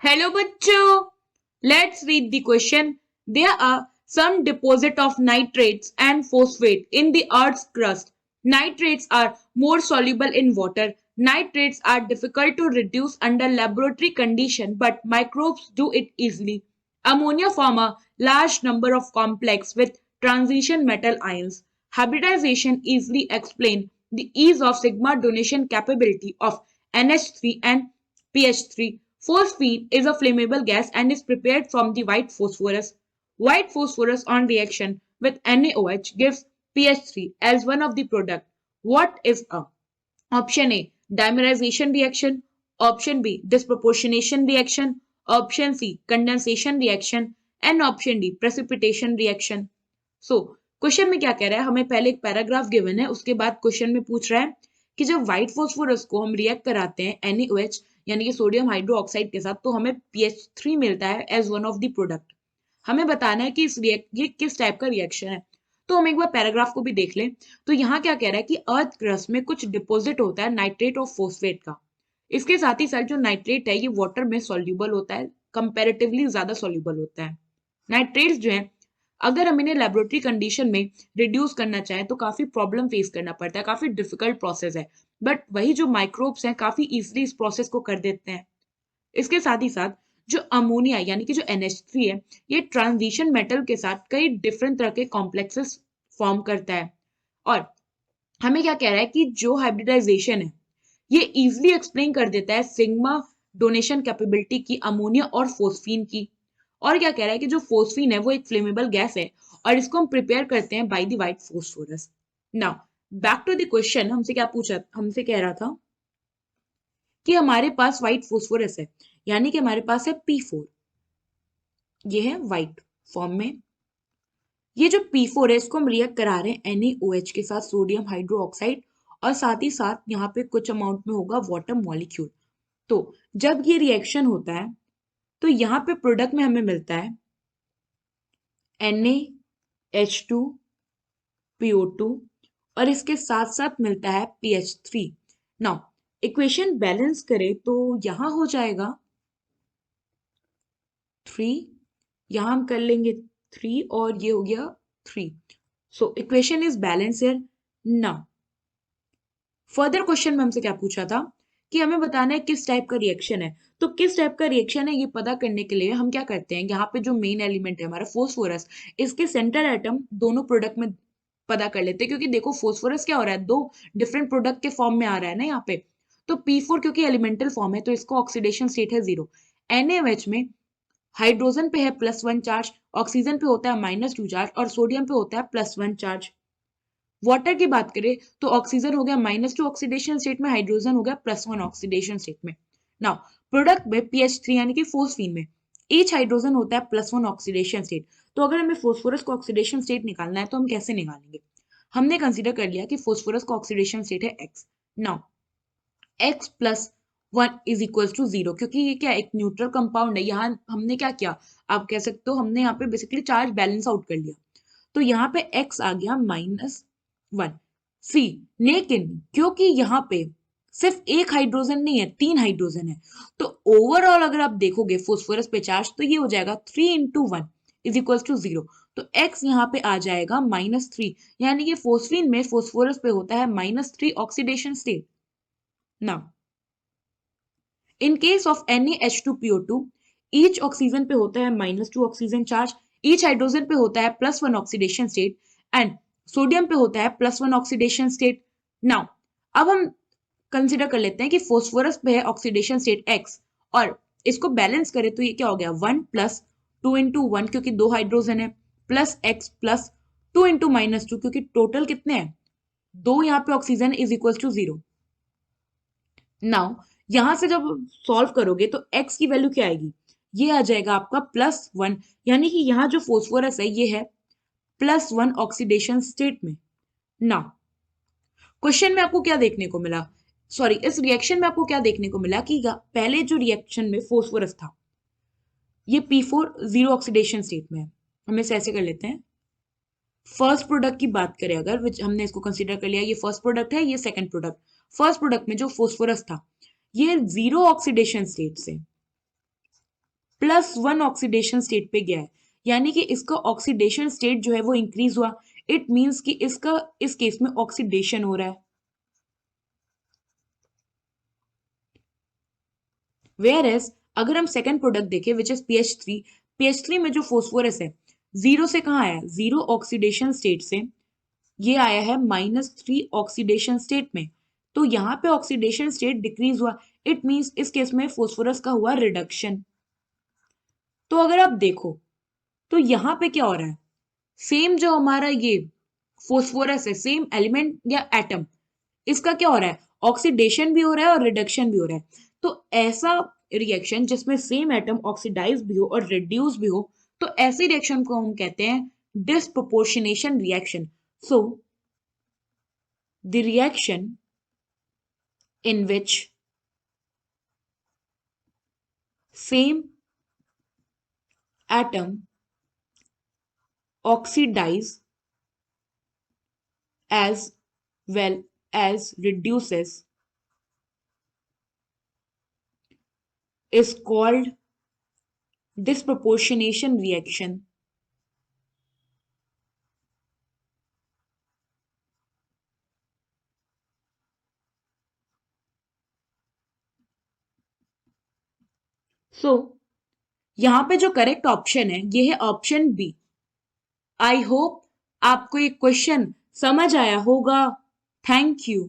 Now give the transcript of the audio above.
Hello बच्चों, let's read the question. There are some deposit of nitrates and phosphate in the earth's crust. Nitrates are more soluble in water. Nitrates are difficult to reduce under laboratory condition, but microbes do it easily. Ammonia form a large number of complex with transition metal ions. Hybridization easily explain the ease of sigma donation capability of NH3 and PH3. Phosphine is a flammable gas and is prepared from the white phosphorus. White phosphorus on reaction with NaOH gives PH3 as one of the product. What is a? Option A, dimerization reaction. Option B, disproportionation reaction. Option C, condensation reaction. And option D, precipitation reaction. So question में क्या कह रहा है, हमें पहले एक paragraph given है, उसके बाद क्वेश्चन में पूछ रहा है कि जब व्हाइट फोस्फोरस को हम रिएक्ट कराते हैं NaOH यानी कि सोडियम हाइड्रोक्साइड के साथ, तो हमें PH3 मिलता है as one of the product. हमें बताना है कि ये किस टाइप का रिएक्शन है. तो हम एक बार पैराग्राफ को भी देख लें. तो यहाँ क्या कह रहा है कि अर्थ क्रस्ट में कुछ डिपोजिट होता है नाइट्रेट और फोस्फेट का. इसके साथ ही साथ जो नाइट्रेट है ये वाटर में सॉल्यूबल होता है, कंपैरेटिवली ज्यादा सॉल्यूबल होता है. नाइट्रेट्स जो है, अगर हम इन्हें लेबोरेटरी कंडीशन में रिड्यूस करना चाहें तो काफी प्रॉब्लम फेस करना पड़ता है, काफी डिफिकल्ट प्रोसेस है. बट वही जो माइक्रोब्स हैं काफी इजीली इस प्रोसेस को कर देते हैं. इसके साथ ही साथ जो अमोनिया यानी कि जो NH3 है, ये ट्रांजिशन मेटल के साथ कई डिफरेंट तरह के कॉम्प्लेक्सेस फॉर्म करता है. और हमें क्या कह रहा है कि जो हाइब्रिडाइजेशन है ये इजिली एक्सप्लेन कर देता है सिग्मा डोनेशन कैपेबिलिटी की अमोनिया और फोस्फीन की. और क्या कह रहा है कि जो फोस्फीन है वो एक फ्लेमेबल गैस है और इसको हम प्रिपेयर करते हैं by the white phosphorus. Now back to the question. हमसे कह रहा था कि हमारे पास व्हाइट फोस्फोरस है, यानी कि हमारे पास है P4. ये है व्हाइट फॉर्म में. ये जो P4 है इसको हम रिएक्ट करा रहे हैं NaOH के साथ, सोडियम हाइड्रोक्साइड, और साथ ही साथ यहाँ पे कुछ अमाउंट में होगा वाटर मॉलिक्यूल. तो जब ये रिएक्शन होता है तो यहाँ पे प्रोडक्ट में हमें मिलता है NaH2PO2 और इसके साथ साथ मिलता है PH3. नाउ इक्वेशन बैलेंस करें तो यहां हो जाएगा 3, यहां हम कर लेंगे 3 और ये हो गया 3. So equation is balance here. Now further question में हमसे क्या पूछा था कि हमें बताना है किस टाइप का रिएक्शन है. तो किस टाइप का रिएक्शन है ये पता करने के लिए हम क्या करते हैं, यहाँ पे जो मेन एलिमेंट है हमारा फोस्फोरस, इसके सेंटर एटम दोनों प्रोडक्ट में पता कर लेते हैं. क्योंकि देखो फोस्फोरस क्या हो रहा है, दो डिफरेंट प्रोडक्ट के फॉर्म में आ रहा है ना यहाँ पे. तो P4 क्योंकि एलिमेंटल फॉर्म है तो इसको ऑक्सीडेशन स्टेट है 0. NaOH में हाइड्रोजन पे है +1 चार्ज, ऑक्सीजन पे होता है -2 चार्ज और सोडियम पे होता है +1 चार्ज. वाटर की बात करें तो ऑक्सीजन हो गया -2 ऑक्सीडेशन स्टेट में, हाइड्रोजन हो गया +1 ऑक्सीडेशन स्टेट में. नाउ प्रोडक्ट में PH3 यानी कि फोस्फीन में ईच हाइड्रोजन होता है +1 ऑक्सीडेशन स्टेट. तो अगर हमें फोस्फोरस को ऑक्सीडेशन स्टेट निकालना है तो हम कैसे निकालेंगे. हमने कंसीडर कर लिया कि फोस्फोरस का ऑक्सीडेशन स्टेट है X. Now X +1 is equal to 0, क्योंकि ये क्या एक न्यूट्रल कंपाउंड है. यहाँ हमने क्या किया, आप कह सकते हो हमने यहाँ पे बेसिकली चार्ज बैलेंस आउट कर लिया. तो यहाँ पे X आ गया -1. सी लेकिन क्योंकि यहाँ पे सिर्फ एक हाइड्रोजन नहीं है, 3 हाइड्रोजन है, तो ओवरऑल अगर आप देखोगे फोस्फोरस पे चार्ज तो ये हो जाएगा 3 × 1 इज इक्वल टू 0. तो X यहाँ पे आ जाएगा -3, यानी कि फोस्फीन में फोस्फोरस पे होता है -3 oxidation state. Now in case of NaH2PO2 each oxygen पे होता है -2 ऑक्सीजन चार्ज, ईच हाइड्रोजन पे होता है +1 ऑक्सीडेशन स्टेट एंड सोडियम पे होता है +1 ऑक्सीडेशन स्टेट. नाउ अब हम कंसिडर कर लेते हैं कि फोस्फोरस पे है ऑक्सीडेशन स्टेट X और इसको बैलेंस करें तो ये क्या हो गया 1 + 2 × 1 क्योंकि 2 हाइड्रोजन है, +X + 2 × -2 क्योंकि टोटल कितने हैं 2 यहाँ पे oxygen is equal to 0. Now यहां से जब सॉल्व करोगे तो x की वैल्यू क्या आएगी, ये आ जाएगा आपका +1, यानी कि यहाँ जो फोस्फोरस है ये है +1 ऑक्सीडेशन स्टेट में. नाउ क्वेश्चन में आपको क्या देखने को मिला, सॉरी इस रिएक्शन में आपको क्या देखने को मिला कि पहले जो रिएक्शन में फोस्फोरस था ये P4 0 ऑक्सीडेशन स्टेट में है. हम इसे ऐसे कर लेते हैं. फर्स्ट प्रोडक्ट की बात करें अगर, विच हमने इसको कंसीडर कर लिया, ये फर्स्ट प्रोडक्ट है, ये सेकंड प्रोडक्ट. फर्स्ट प्रोडक्ट में जो फोस्फोरस था ये 0 ऑक्सीडेशन स्टेट से +1 ऑक्सीडेशन स्टेट पे गया है, यानी कि इसका ऑक्सीडेशन स्टेट जो है वो इंक्रीज हुआ। इट मींस कि इसका इस केस में ऑक्सीडेशन हो रहा है। वेयर एज अगर हम सेकंड प्रोडक्ट देखें विच इज पीएच थ्री में जो फोस्फोरस है जीरो से कहाँ आया, जीरो ऑक्सीडेशन स्टेट से ये आया है -3 ऑक्सीडेशन स्टेट में। तो यहाँ पे ऑक्सीडेशन स्टेट डिक्रीज हुआ। इट मींस इस केस में फोस्फोरस का हुआ रिडक्शन। तो अगर आप देखो तो यहाँ पे क्या हो रहा है, सेम जो हमारा ये फोस्फोरस है, सेम एलिमेंट या एटम, इसका क्या हो रहा है, ऑक्सीडेशन भी हो रहा है और रिडक्शन भी हो रहा है। तो ऐसा रिएक्शन जिसमें सेम एटम ऑक्सीडाइज भी हो और रिड्यूस भी हो, तो ऐसे रिएक्शन को हम कहते हैं disproportionation reaction. So the reaction in which same atom oxidize as well as reduces is called disproportionation reaction. So यहाँ पे जो करेक्ट ऑप्शन है ये है ऑप्शन बी। आई होप आपको ये क्वेश्चन समझ आया होगा। Thank you.